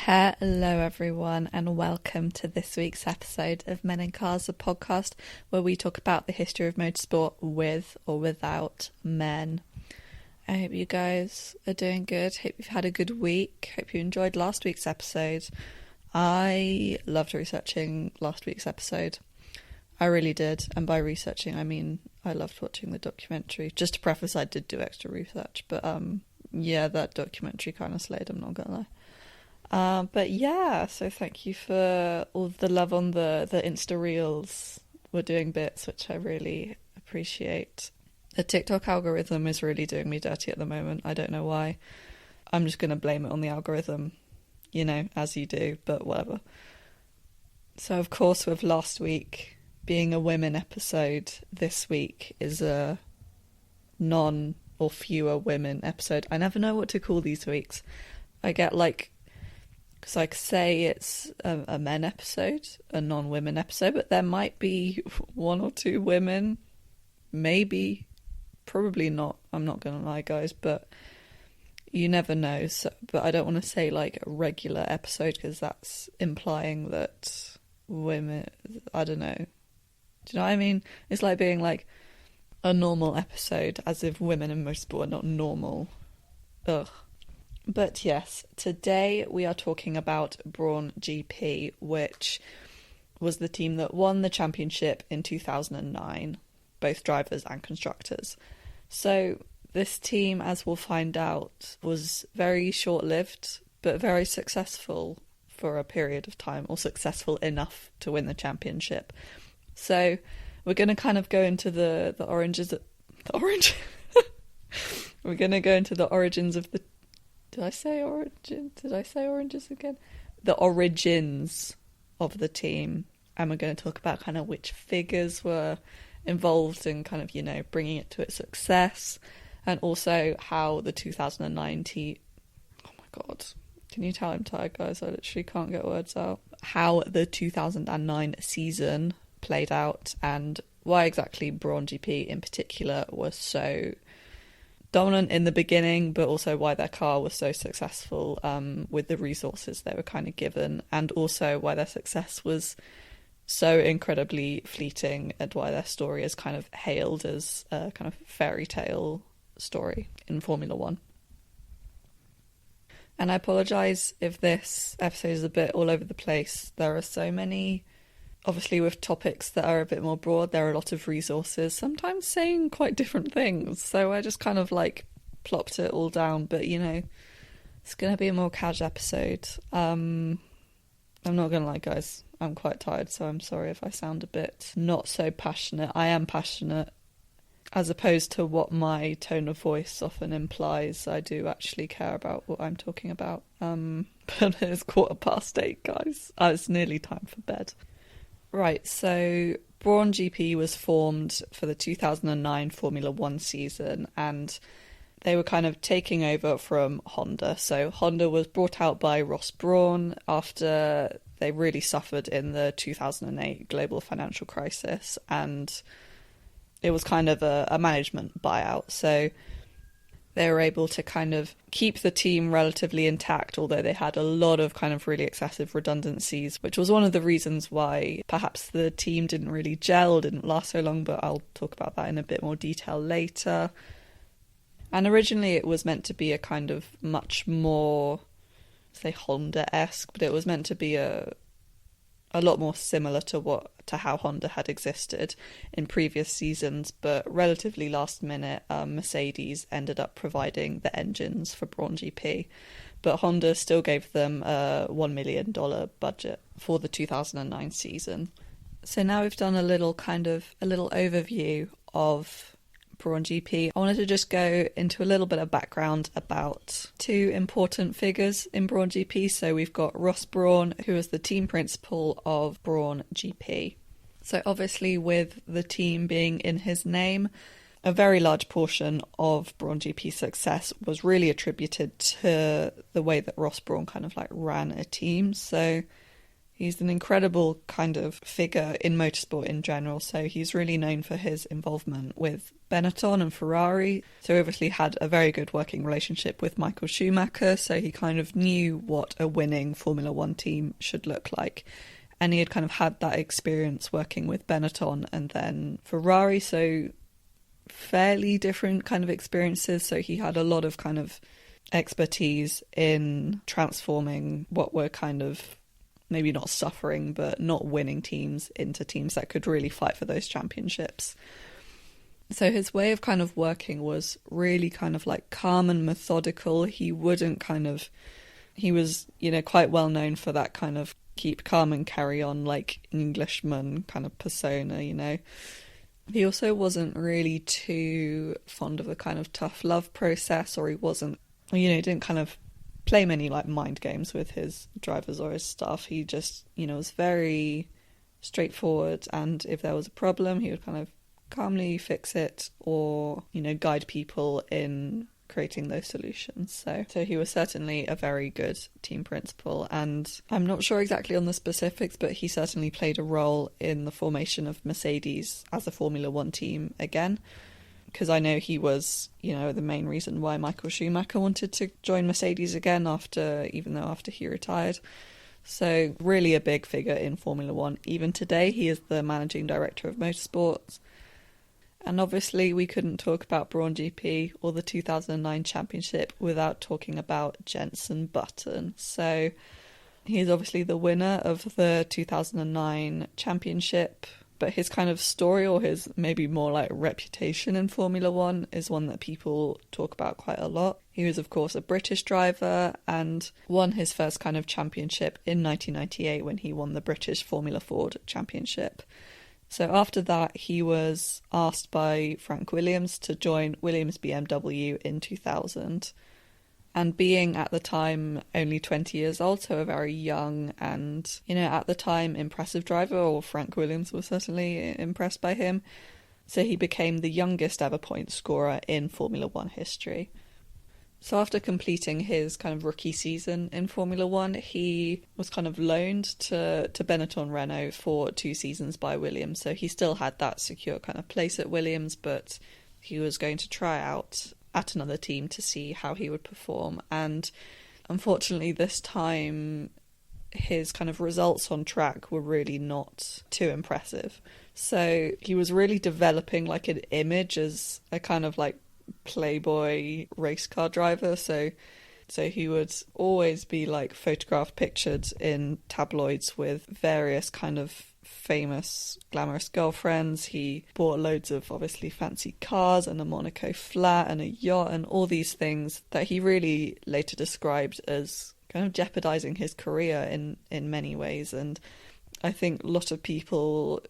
Hello everyone and welcome to this week's episode of Men in Cars, a podcast where we talk about the history of motorsport with or without men. I hope you guys are doing good. Hope you've had a good week. Hope you enjoyed last week's episode. I loved researching last week's episode. I really did. And by researching, I mean I loved watching the documentary. Just to preface, I did do extra research. But yeah, that documentary kind of slayed, I'm not going to lie. But yeah, so thank you for all the love on the Insta Reels. We're doing bits, which I really appreciate. The TikTok algorithm is really doing me dirty at the moment. I don't know why. I'm just going to blame it on the algorithm, you know, as you do, but whatever. So of course, with last week being a women episode, this week is a non or fewer women episode. I never know what to call these weeks. I get because I say it's a men episode, a non-women episode, but there might be one or two women, maybe, probably not. I'm not going to lie, guys, but you never know. So, but I don't want to say like a regular episode because that's implying that women, I don't know. Do you know what I mean? It's like being like a normal episode as if women in motorsport are not normal. Ugh. But yes, today we are talking about Brawn GP, which was the team that won the championship in 2009, both drivers and constructors. So this team, as we'll find out, was very short-lived, but very successful for a period of time, or successful enough to win the championship. So we're going to kind of go into the oranges... We're going to go into the origins of the... Did I say oranges again? The origins of the team. And we're going to talk about kind of which figures were involved in kind of, you know, bringing it to its success. And also how the 2009 team... Oh my God. Can you tell I'm tired, guys? I literally can't get words out. How the 2009 season played out and why exactly Brawn GP in particular was so dominant in the beginning, but also why their car was so successful with the resources they were kind of given, and also why their success was so incredibly fleeting and why their story is kind of hailed as a kind of fairy tale story in Formula One. And I apologise if this episode is a bit all over the place. There are so many... Obviously, with topics that are a bit more broad, there are a lot of resources, sometimes saying quite different things. So I just kind of like plopped it all down. But, you know, it's going to be a more casual episode. I'm not going to lie, guys. I'm quite tired, so I'm sorry if I sound a bit not so passionate. I am passionate, as opposed to what my tone of voice often implies. I do actually care about what I'm talking about. But it's 8:15, guys. It's nearly time for bed. Right, so Brawn GP was formed for the 2009 Formula One season, and they were kind of taking over from Honda. So Honda was brought out by Ross Brawn after they really suffered in the 2008 global financial crisis, and it was kind of a management buyout. So they were able to kind of keep the team relatively intact, although they had a lot of kind of really excessive redundancies, which was one of the reasons why perhaps the team didn't really gel, didn't last so long, but I'll talk about that in a bit more detail later. And originally it was meant to be a kind of much more, say, Honda-esque, but it was meant to be a lot more similar to how Honda had existed in previous seasons, but relatively last minute, Mercedes ended up providing the engines for Brawn GP, but Honda still gave them a $1 million budget for the 2009 season. So now we've done a little overview of Brawn GP. I wanted to just go into a little bit of background about two important figures in Brawn GP. So we've got Ross Brawn, who is the team principal of Brawn GP. So obviously with the team being in his name, a very large portion of Brawn GP's success was really attributed to the way that Ross Brawn kind of like ran a team. So He's an incredible kind of figure in motorsport in general, so he's really known for his involvement with Benetton and Ferrari. So he obviously had a very good working relationship with Michael Schumacher, so he kind of knew what a winning Formula One team should look like. And he had kind of had that experience working with Benetton and then Ferrari, so fairly different kind of experiences. So he had a lot of kind of expertise in transforming what were kind of maybe not suffering but not winning teams into teams that could really fight for those championships. So his way of kind of working was really kind of like calm and methodical. He was, quite well known for that kind of keep calm and carry on, like Englishman kind of persona. He also wasn't really too fond of the kind of tough love process, or he wasn't, didn't kind of play many like mind games with his drivers or his staff. He just, was very straightforward, and if there was a problem, he would kind of calmly fix it or, guide people in creating those solutions. So he was certainly a very good team principal, and I'm not sure exactly on the specifics, but he certainly played a role in the formation of Mercedes as a Formula One team again, because I know he was, the main reason why Michael Schumacher wanted to join Mercedes again after he retired. So really a big figure in Formula One. Even today, he is the managing director of motorsports. And obviously we couldn't talk about Brawn GP or the 2009 championship without talking about Jenson Button. So he's obviously the winner of the 2009 championship, but his kind of story, or his maybe more like reputation in Formula One, is one that people talk about quite a lot. He was, of course, a British driver and won his first kind of championship in 1998 when he won the British Formula Ford Championship. So after that, he was asked by Frank Williams to join Williams BMW in 2000. And being at the time only 20 years old, so a very young and, at the time impressive driver, or Frank Williams was certainly impressed by him. So he became the youngest ever point scorer in Formula One history. So after completing his kind of rookie season in Formula One, he was kind of loaned to Benetton Renault for 2 seasons by Williams. So he still had that secure kind of place at Williams, but he was going to try out at another team to see how he would perform. And unfortunately, this time, his kind of results on track were really not too impressive. So he was really developing like an image as a kind of like playboy race car driver, so he would always be like photographed, pictured in tabloids with various kind of famous glamorous girlfriends. He bought loads of obviously fancy cars and a Monaco flat and a yacht and all these things that he really later described as kind of jeopardizing his career in many ways. And I think a lot of people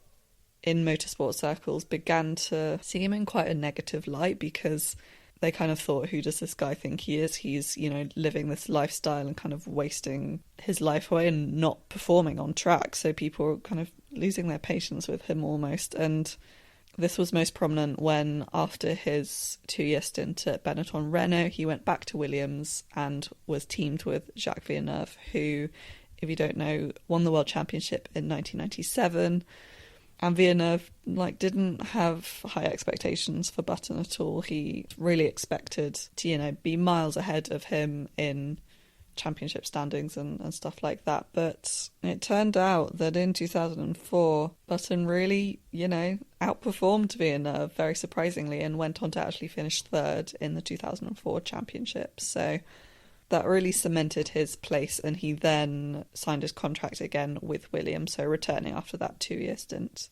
in motorsport circles began to see him in quite a negative light, because they kind of thought, who does this guy think he is? He's, living this lifestyle and kind of wasting his life away and not performing on track. So people were kind of losing their patience with him almost. And this was most prominent when, after his 2-year stint at Benetton Renault, he went back to Williams and was teamed with Jacques Villeneuve, who, if you don't know, won the World Championship in 1997. And Villeneuve didn't have high expectations for Button at all. He really expected to, be miles ahead of him in championship standings and stuff like that. But it turned out that in 2004, Button really, outperformed Villeneuve very surprisingly and went on to actually finish 3rd in the 2004 championship. So that really cemented his place, and he then signed his contract again with Williams, so returning after that 2-year stint.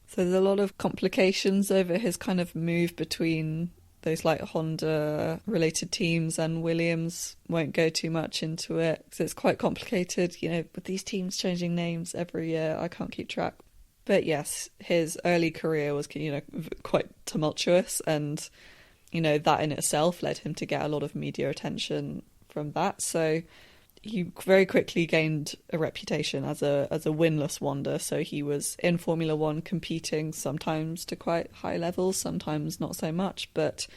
So there's a lot of complications over his kind of move between those like Honda related teams and Williams. Won't go too much into it because it's quite complicated, with these teams changing names every year. I can't keep track. But yes, his early career was, quite tumultuous, and, that in itself led him to get a lot of media attention from that. So he very quickly gained a reputation as a winless wonder. So he was in Formula One competing sometimes to quite high levels, sometimes not so much, but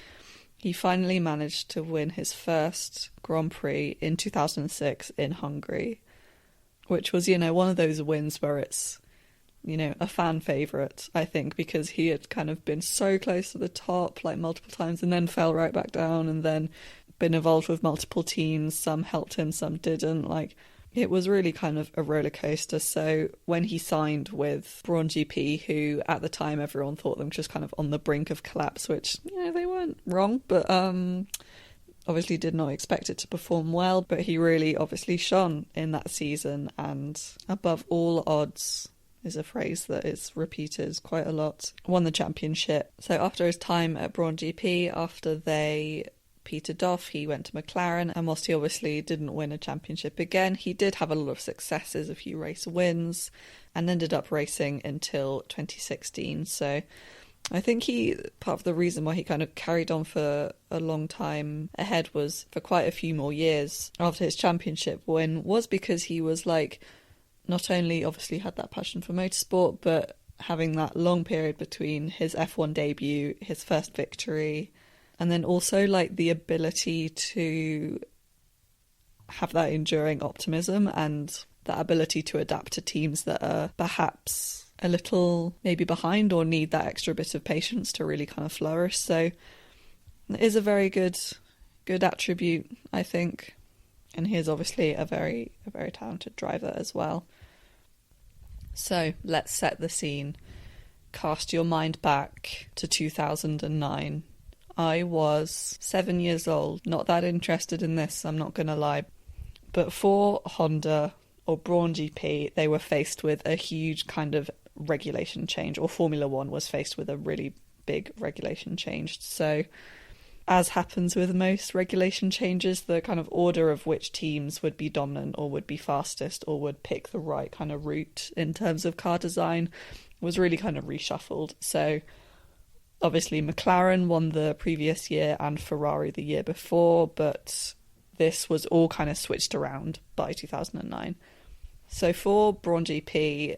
he finally managed to win his first Grand Prix in 2006 in Hungary. which was, one of those wins where it's, a fan favourite, I think, because he had kind of been so close to the top, like, multiple times, and then fell right back down, and then been involved with multiple teams. Some helped him, some didn't. Like, it was really kind of a roller coaster. So when he signed with Brawn GP, who at the time everyone thought them just kind of on the brink of collapse, which, they weren't wrong, but obviously did not expect it to perform well. But he really obviously shone in that season, and above all odds is a phrase that is repeated quite a lot, won the championship. So after his time at Brawn GP, after they petered off, he went to McLaren, and whilst he obviously didn't win a championship again, he did have a lot of successes, a few race wins, and ended up racing until 2016. So I think part of the reason why he kind of carried on for a long time ahead was for quite a few more years after his championship win was because he was like, not only obviously had that passion for motorsport, but having that long period between his F1 debut, his first victory, and then also like the ability to have that enduring optimism and that ability to adapt to teams that are perhaps a little maybe behind or need that extra bit of patience to really kind of flourish. So it is a very good attribute, I think. And he is obviously a very talented driver as well. So let's set the scene. Cast your mind back to 2009. I was 7 years old, not that interested in this, I'm not going to lie. But for Honda or Brawn GP, they were faced with a huge kind of regulation change, or Formula One was faced with a really big regulation change. So as happens with most regulation changes, the kind of order of which teams would be dominant or would be fastest or would pick the right kind of route in terms of car design was really kind of reshuffled. So obviously McLaren won the previous year and Ferrari the year before, but this was all kind of switched around by 2009. So for Brawn GP,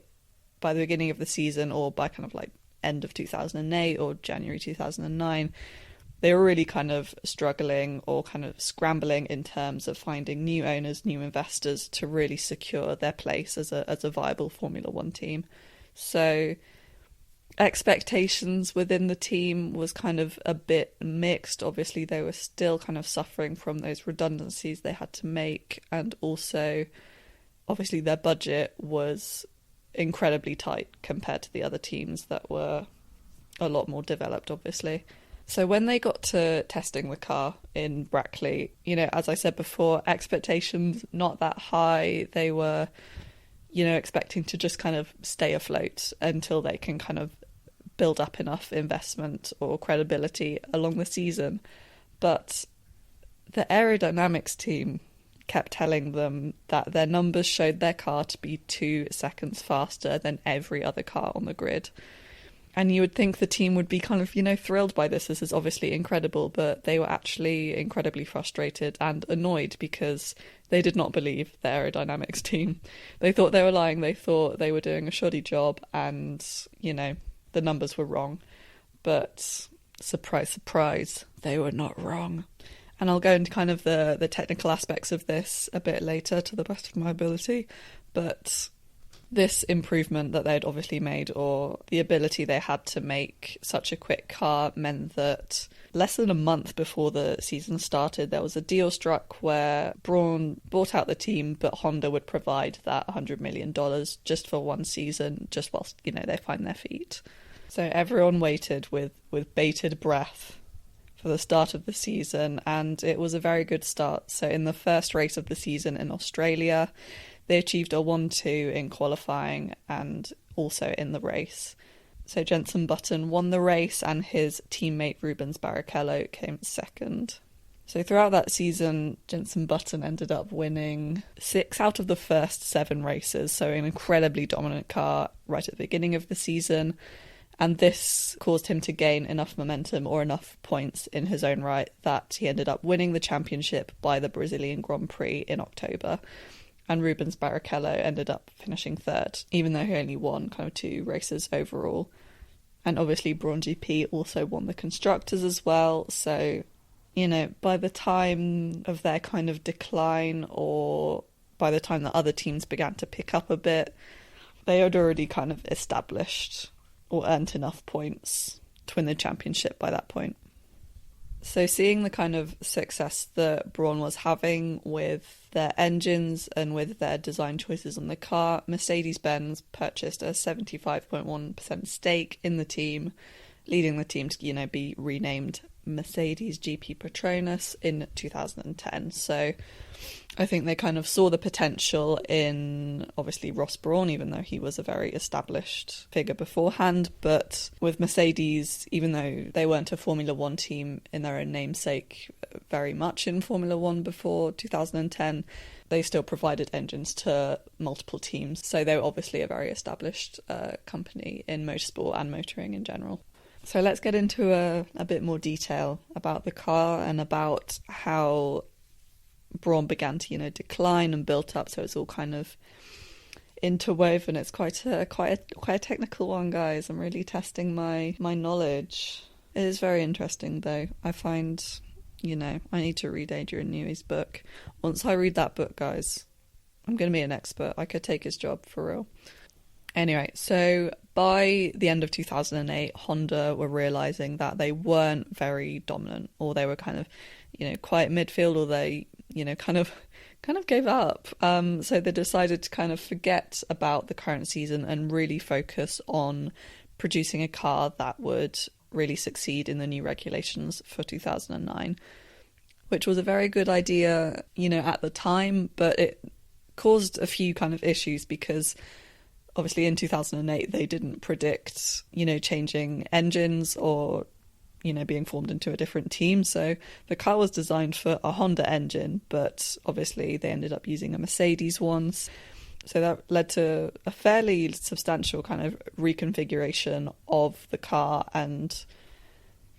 by the beginning of the season, or by kind of like end of 2008 or January 2009, they were really kind of struggling or kind of scrambling in terms of finding new owners, new investors to really secure their place as a viable Formula One team. So expectations within the team was kind of a bit mixed. Obviously, they were still kind of suffering from those redundancies they had to make, and also obviously their budget was incredibly tight compared to the other teams that were a lot more developed, obviously. So when they got to testing the car in Brackley, as I said before, expectations not that high. They were, expecting to just kind of stay afloat until they can kind of build up enough investment or credibility along the season. But the aerodynamics team kept telling them that their numbers showed their car to be 2 seconds faster than every other car on the grid. And you would think the team would be kind of, thrilled by this. This is obviously incredible, but they were actually incredibly frustrated and annoyed because they did not believe the aerodynamics team. They thought they were lying. They thought they were doing a shoddy job and, the numbers were wrong. But surprise, surprise, they were not wrong. And I'll go into kind of the technical aspects of this a bit later to the best of my ability. But this improvement that they'd obviously made, or the ability they had to make such a quick car, meant that less than a month before the season started, there was a deal struck where Brawn bought out the team, but Honda would provide that $100 million just for one season, just whilst, they find their feet. So everyone waited with bated breath for the start of the season, and it was a very good start. So in the first race of the season in Australia, they achieved a 1-2 in qualifying and also in the race. So Jenson Button won the race and his teammate Rubens Barrichello came second. So throughout that season, Jenson Button ended up winning 6 out of the first 7 races, so an incredibly dominant car right at the beginning of the season. And this caused him to gain enough momentum or enough points in his own right that he ended up winning the championship by the Brazilian Grand Prix in October. And Rubens Barrichello ended up finishing third, even though he only won kind of 2 races overall. And obviously Brawn GP also won the constructors as well. So, by the time of their kind of decline or by the time that other teams began to pick up a bit, they had already kind of established or earned enough points to win the championship by that point. So seeing the kind of success that Brawn was having with their engines and with their design choices on the car, Mercedes-Benz purchased a 75.1% stake in the team, leading the team to, be renamed Mercedes GP Petronas in 2010. So I think they kind of saw the potential in, obviously, Ross Brawn, even though he was a very established figure beforehand. But with Mercedes, even though they weren't a Formula One team in their own namesake very much in Formula One before 2010, they still provided engines to multiple teams. So they were obviously a very established company in motorsport and motoring in general. So let's get into a bit more detail about the car and about how Brawn began to, decline and built up. So it's all kind of interwoven. It's quite a technical one, guys. I'm really testing my knowledge. It is very interesting, though. I find, I need to read Adrian Newey's book. Once I read that book, guys, I'm going to be an expert. I could take his job for real. Anyway, so by the end of 2008, Honda were realising that they weren't very dominant, or they were kind of, quite midfield, or they, kind of gave up. So they decided to kind of forget about the current season and really focus on producing a car that would really succeed in the new regulations for 2009, which was a very good idea, at the time, but it caused a few kind of issues because obviously in 2008 they didn't predict, changing engines or, being formed into a different team. So the car was designed for a Honda engine, but obviously they ended up using a Mercedes one. So that led to a fairly substantial kind of reconfiguration of the car, and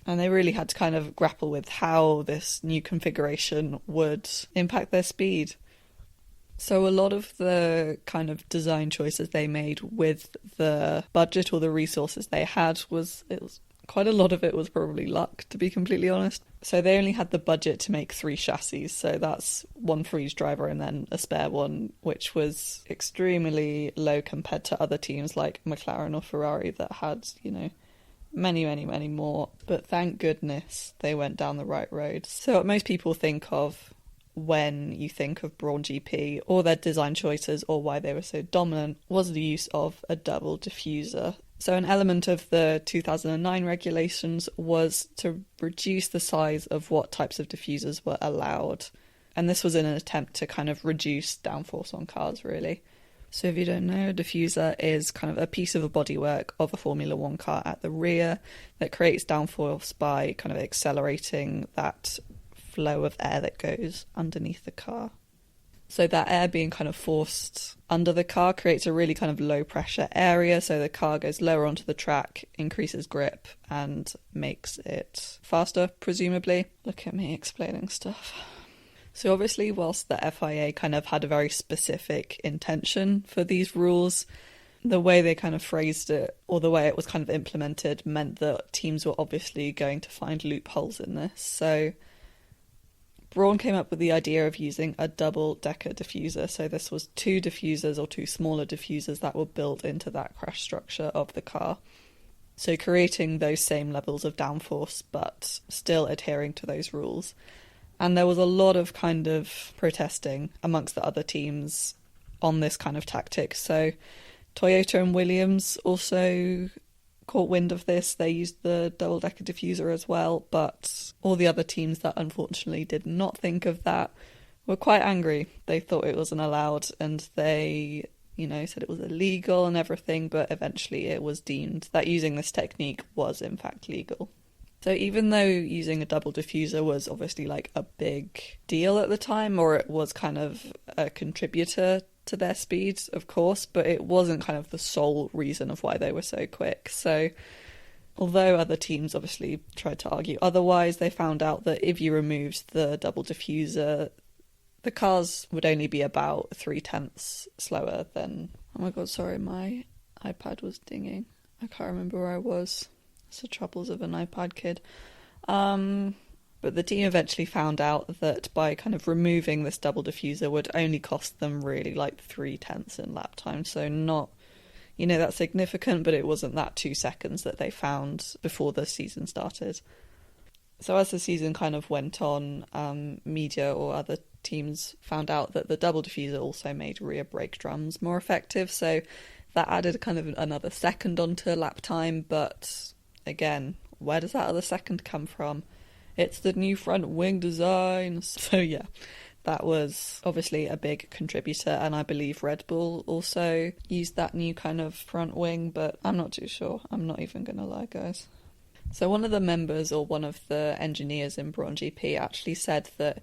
they really had to kind of grapple with how this new configuration would impact their speed. So a lot of the kind of design choices they made with the budget or the resources they had quite a lot of it was probably luck, to be completely honest. So they only had the budget to make 3 chassis. So that's one for each driver and then a spare one, which was extremely low compared to other teams like McLaren or Ferrari that had, many, many, many more. But thank goodness they went down the right road. So what most people think of when you think of Brawn GP or their design choices or why they were so dominant was the use of a double diffuser. So an element of the 2009 regulations was to reduce the size of what types of diffusers were allowed. And this was in an attempt to kind of reduce downforce on cars, really. So if you don't know, a diffuser is kind of a piece of a bodywork of a Formula One car at the rear that creates downforce by kind of accelerating that flow of air that goes underneath the car. So that air being kind of forced under the car creates a really kind of low pressure area, so the car goes lower onto the track, increases grip and makes it faster, presumably. Look at me explaining stuff. So obviously whilst the FIA kind of had a very specific intention for these rules, the way they kind of phrased it or the way it was kind of implemented meant that teams were obviously going to find loopholes in this. So Brawn came up with the idea of using a double-decker diffuser. So this was 2 diffusers or 2 smaller diffusers that were built into that crash structure of the car. So creating those same levels of downforce, but still adhering to those rules. And there was a lot of kind of protesting amongst the other teams on this kind of tactic. So Toyota and Williams also caught wind of this. They used the double-decker diffuser as well, but all the other teams that unfortunately did not think of that were quite angry. They thought it wasn't allowed and they, said it was illegal and everything, but eventually it was deemed that using this technique was in fact legal. So even though using a double diffuser was obviously like a big deal at the time, or it was kind of a contributor to their speed, of course, but it wasn't kind of the sole reason of why they were so quick. So although other teams obviously tried to argue otherwise, they found out that if you removed the double diffuser, the cars would only be about 0.3 slower than... Oh my god, sorry, my iPad was dinging. I can't remember where I was. It's the troubles of an iPad kid. But the team eventually found out that by kind of removing this double diffuser would only cost them really like 0.3 in lap time. So not, that's significant, but it wasn't that 2 seconds that they found before the season started. So as the season kind of went on, media or other teams found out that the double diffuser also made rear brake drums more effective. So that added kind of another second onto lap time. But again, where does that other second come from? It's the new front wing design. So yeah, that was obviously a big contributor, and I believe Red Bull also used that new kind of front wing, but I'm not too sure. I'm not even going to lie, guys. So one of the members, or one of the engineers in Brawn GP, actually said that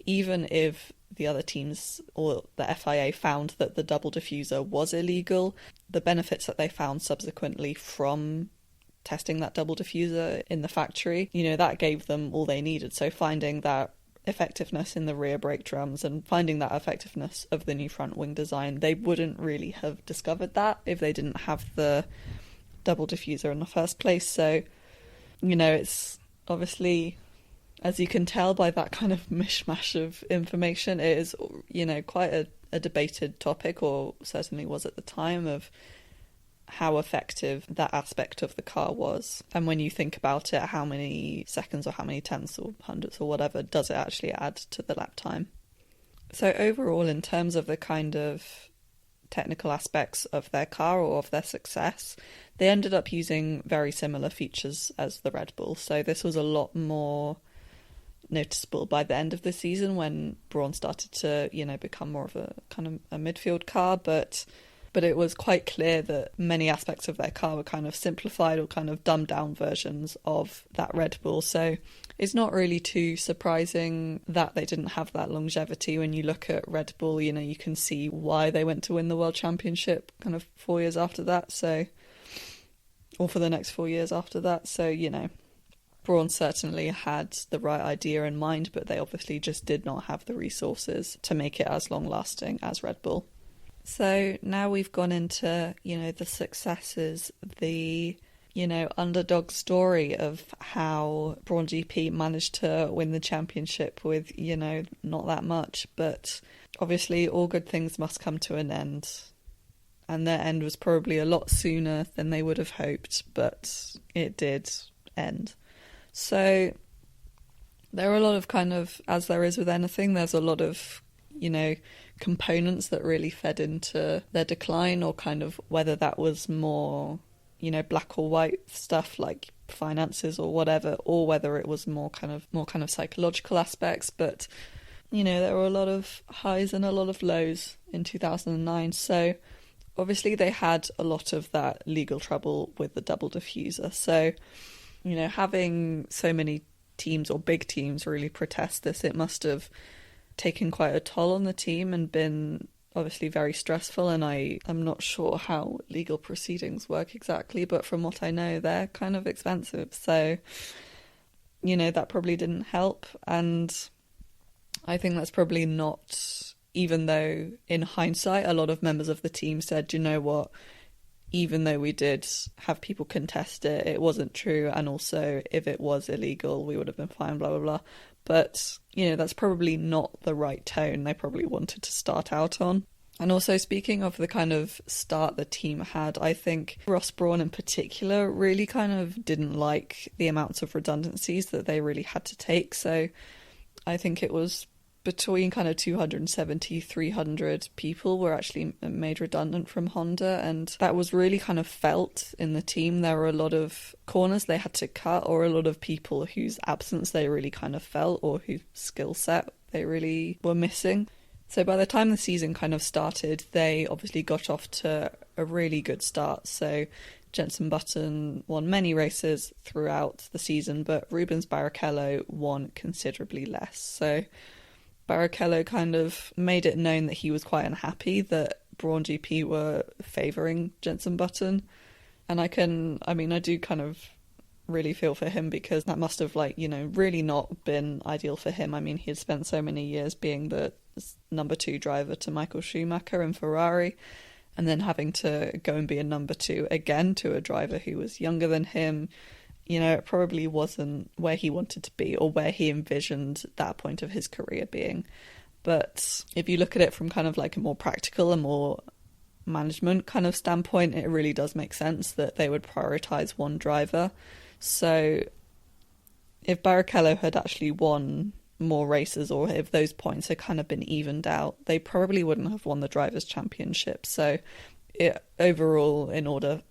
even if the other teams or the FIA found that the double diffuser was illegal, the benefits that they found subsequently from testing that double diffuser in the factory, that gave them all they needed. So finding that effectiveness in the rear brake drums and finding that effectiveness of the new front wing design, they wouldn't really have discovered that if they didn't have the double diffuser in the first place. So, it's obviously, as you can tell by that kind of mishmash of information, it is, quite a debated topic, or certainly was at the time, of how effective that aspect of the car was. And when you think about it, how many seconds or how many tenths or hundredths or whatever does it actually add to the lap time? So overall, in terms of the kind of technical aspects of their car or of their success, they ended up using very similar features as the Red Bull. So this was a lot more noticeable by the end of the season when Brawn started to, become more of a kind of a midfield car, but it was quite clear that many aspects of their car were kind of simplified or kind of dumbed down versions of that Red Bull. So it's not really too surprising that they didn't have that longevity. When you look at Red Bull, you can see why they went to win the World Championship kind of 4 years after that. So, or for the next 4 years after that. So, Brawn certainly had the right idea in mind, but they obviously just did not have the resources to make it as long lasting as Red Bull. So now we've gone into, the successes, the, underdog story of how Brawn GP managed to win the championship with, not that much. But obviously all good things must come to an end. And their end was probably a lot sooner than they would have hoped, but it did end. So there are a lot of kind of, as there is with anything, there's a lot of, components that really fed into their decline, or kind of whether that was more, black or white stuff like finances or whatever, or whether it was more kind of psychological aspects. But, there were a lot of highs and a lot of lows in 2009. So obviously they had a lot of that legal trouble with the double diffuser. So, having so many teams or big teams really protest this, it must have taken quite a toll on the team and been obviously very stressful. And I'm not sure how legal proceedings work exactly, but from what I know, they're kind of expensive. So, that probably didn't help. And I think that's probably not, even though in hindsight, a lot of members of the team said, what, even though we did have people contest it, it wasn't true. And also, if it was illegal, we would have been fine, blah, blah, blah. But, that's probably not the right tone they probably wanted to start out on. And also, speaking of the kind of start the team had, I think Ross Brawn in particular really kind of didn't like the amounts of redundancies that they really had to take. So I think it was between kind of 270, 300 people were actually made redundant from Honda, and that was really kind of felt in the team. There were a lot of corners they had to cut, or a lot of people whose absence they really kind of felt, or whose skill set they really were missing. So by the time the season kind of started, they obviously got off to a really good start. So Jenson Button won many races throughout the season, but Rubens Barrichello won considerably less. So Barrichello kind of made it known that he was quite unhappy that Brawn GP were favouring Jenson Button. And I do kind of really feel for him, because that must have really not been ideal for him. I mean, he had spent so many years being the number 2 driver to Michael Schumacher in Ferrari, and then having to go and be a number 2 again to a driver who was younger than him, it probably wasn't where he wanted to be or where he envisioned that point of his career being. But if you look at it from kind of like a more practical and more management kind of standpoint, it really does make sense that they would prioritise one driver. So if Barrichello had actually won more races, or if those points had kind of been evened out, they probably wouldn't have won the Drivers' Championship. So overall, in order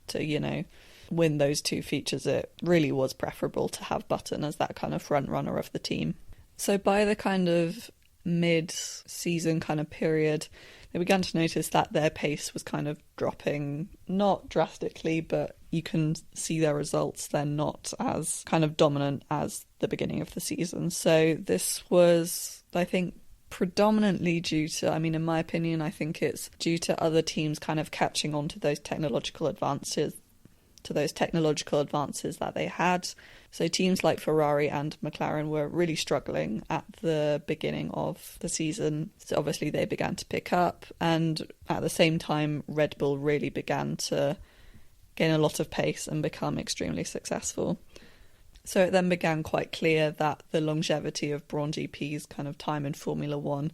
to, win those two features, it really was preferable to have Button as that kind of front runner of the team. So by the kind of mid-season kind of period, they began to notice that their pace was kind of dropping, not drastically, but you can see their results. They're not as kind of dominant as the beginning of the season. So this was, I think, predominantly due to, in my opinion, I think it's due to other teams kind of catching on to those technological advances that they had. So teams like Ferrari and McLaren were really struggling at the beginning of the season. So obviously they began to pick up, and at the same time Red Bull really began to gain a lot of pace and become extremely successful. So it then began quite clear that the longevity of Brawn GP's kind of time in Formula One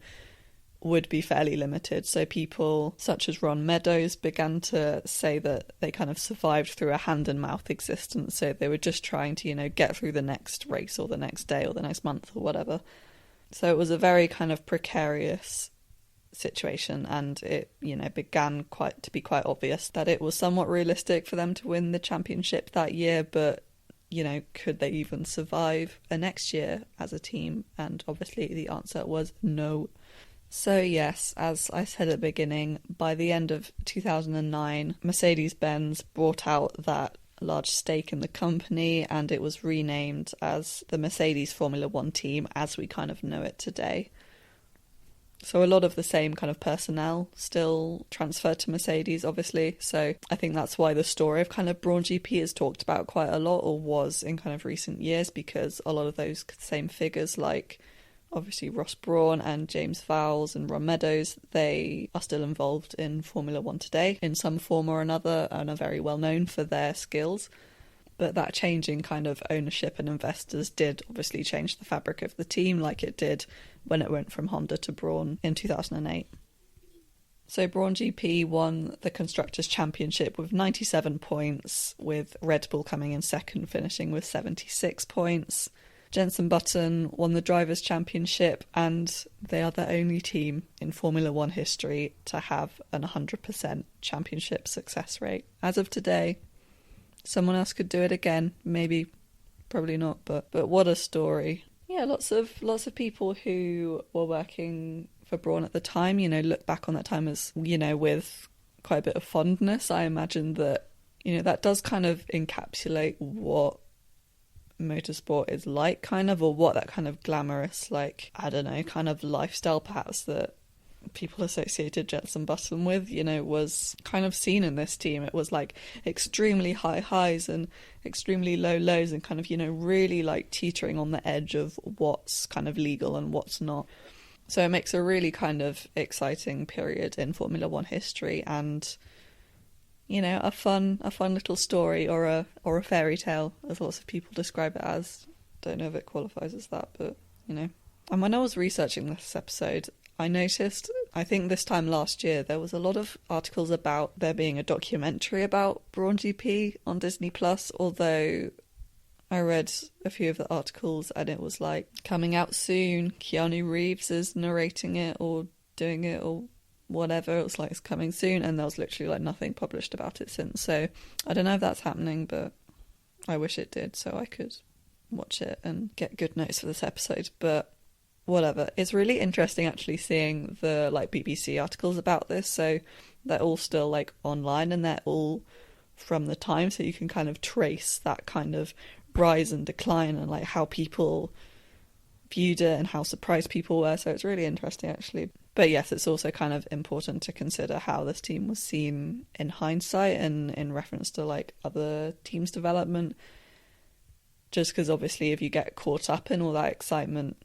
would be fairly limited. So people such as Ron Meadows began to say that they kind of survived through a hand-and-mouth existence. So they were just trying to, get through the next race or the next day or the next month or whatever. So it was a very kind of precarious situation, and it, began to be quite obvious that it was somewhat realistic for them to win the championship that year, but could they even survive a next year as a team? And obviously the answer was no. So yes, as I said at the beginning, by the end of 2009, Mercedes-Benz bought out that large stake in the company, and it was renamed as the Mercedes Formula One team as we kind of know it today. So a lot of the same kind of personnel still transferred to Mercedes, obviously. So I think that's why the story of kind of Brawn GP is talked about quite a lot, or was in kind of recent years, because a lot of those same figures, like obviously Ross Brawn and James Vowles and Ron Meadows, they are still involved in Formula One today in some form or another, and are very well known for their skills. But that change in kind of ownership and investors did obviously change the fabric of the team, like it did when it went from Honda to Brawn in 2008. So Brawn GP won the Constructors' Championship with 97 points, with Red Bull coming in second, finishing with 76 points. Jenson Button won the Drivers' Championship, and they are the only team in Formula One history to have an 100% championship success rate. As of today, someone else could do it again, maybe, probably not, but what a story. Yeah, lots of people who were working for Brawn at the time, look back on that time as, with quite a bit of fondness. I imagine that, that does kind of encapsulate what motorsport is like, kind of, or what that kind of glamorous, like, I don't know, kind of lifestyle perhaps that people associated Jenson Button with, was kind of seen in this team. It was like extremely high highs and extremely low lows, and kind of, really like teetering on the edge of what's kind of legal and what's not. So it makes a really kind of exciting period in Formula One history, and a fun little story, or a fairy tale, as lots of people describe it as. Don't know if it qualifies as that, but And when I was researching this episode, I noticed, I think this time last year, there was a lot of articles about there being a documentary about Brawn GP on Disney+, although I read a few of the articles and it was like, coming out soon, Keanu Reeves is narrating it or doing it or whatever. It was like, it's coming soon, and there was literally like nothing published about it since. So I don't know if that's happening, but I wish it did so I could watch it and get good notes for this episode. But whatever, it's really interesting actually seeing the like BBC articles about this. So they're all still like online, and they're all from the time, so you can kind of trace that kind of rise and decline and like how people viewed it and how surprised people were. So it's really interesting actually. But yes, it's also kind of important to consider how this team was seen in hindsight and in reference to like other teams' development. Just because obviously if you get caught up in all that excitement,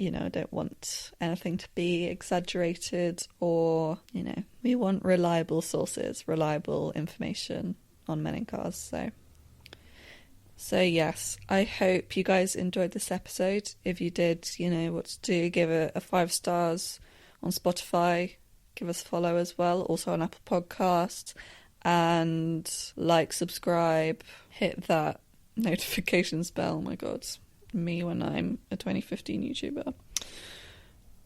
I don't want anything to be exaggerated, or, we want reliable sources, reliable information on men in cars. So So yes, I hope you guys enjoyed this episode. If you did, you know what to do. Give it a 5 stars on Spotify. Give us a follow as well, also on Apple Podcasts. And like, subscribe, hit that notifications bell. Oh my god, me when I'm a 2015 YouTuber.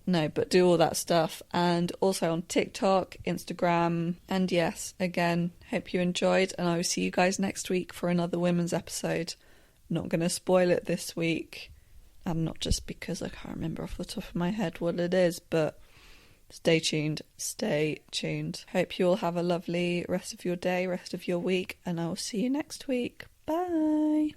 No, but do all that stuff. And also on TikTok, Instagram. And yes, again, hope you enjoyed. And I will see you guys next week for another women's episode. Not going to spoil it this week. And not just because I can't remember off the top of my head what it is. But stay tuned. Stay tuned. Hope you all have a lovely rest of your day, rest of your week. And I will see you next week. Bye.